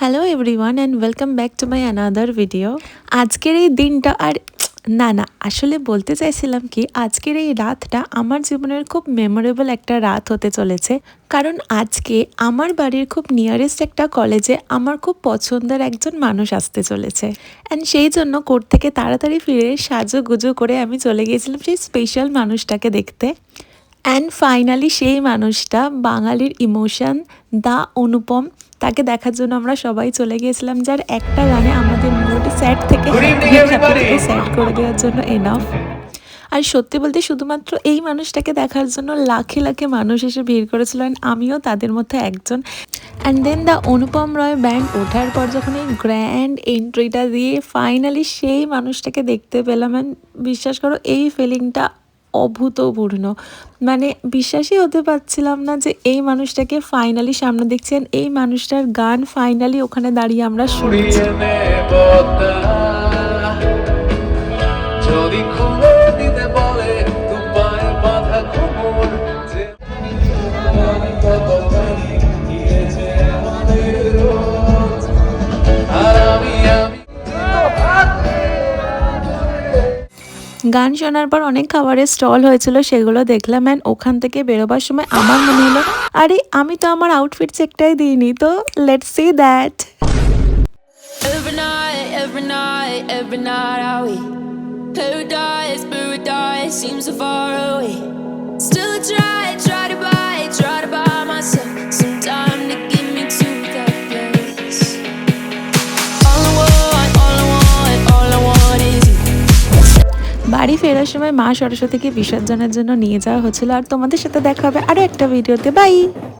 Hello everyone and welcome back to my another video. আজকের এই দিনটা আর না আসলে বলতে চাইছিলাম কি আজকের এই রাতটা আমার জীবনের খুব মেমোরেবল একটা রাত হতে চলেছে। কারণ আজকে আমার বাড়ির খুব নিয়ারেস্ট একটা কলেজে আমার খুব পছন্দের একজন মানুষ আসতে চলেছে। অ্যান্ড সেই জন্য কোর্ট থেকে তাড়াতাড়ি ফিরে সাজুগুজু করে আমি চলে গিয়েছিলাম সেই স্পেশাল মানুষটাকে দেখতে। অ্যান্ড ফাইনালি সেই মানুষটা বাঙালির ইমোশন দা অনুপম, তাকে দেখার জন্য আমরা সবাই চলে গিয়েছিলাম, যার একটা গানে আমাদের মুড স্যাড থেকে Good evening, everybody. স্যাড করে দেওয়ার জন্য এনাফ। আর সত্যি বলতে শুধুমাত্র এই মানুষটাকে দেখার জন্য লাখে লাখে মানুষ এসে ভিড় করেছিল, অ্যান্ড আমিও তাদের মধ্যে একজন। And then the Anupam Roy band ওঠার পর যখন এই গ্র্যান্ড এন্ট্রিটা দিয়ে ফাইনালি সেই মানুষটাকে দেখতে পেলাম, অ্যান্ড বিশ্বাস করো এই ফিলিংটা অভূতপূর্ণ। মানে বিশ্বাসই হতে পারছিলাম না যে এই মানুষটাকে ফাইনালি সামনে দেখছেন, এই মানুষটার গান ফাইনালি ওখানে দাঁড়িয়ে আমরা শুনছি। যদি খুলে দিতে বলে তোমায় বাঁধা খবর যে কতখানি গিয়েছে আমাদের রোজ। আর আমি গান শোনার পর অনেক খাবারের স্টল হয়েছিল, সেগুলো দেখলাম। অ্যান্ড ওখান থেকে বেরোবার সময় আমার মনে হলো আরে আমি তো আমার আউটফিট চেকটাই দিইনি, তো let's see that. Every night are we paradise seems so far away. Still try to buy myself some time to get me to that place. All I want is you. বাড়ি ফেরার সময় মা সরস্বতীকে বিসর্জনের জন্য নিয়ে যাওয়া হচ্ছিল। আর তোমাদের সাথে দেখা হবে আরও একটা ভিডিওতে। বাই।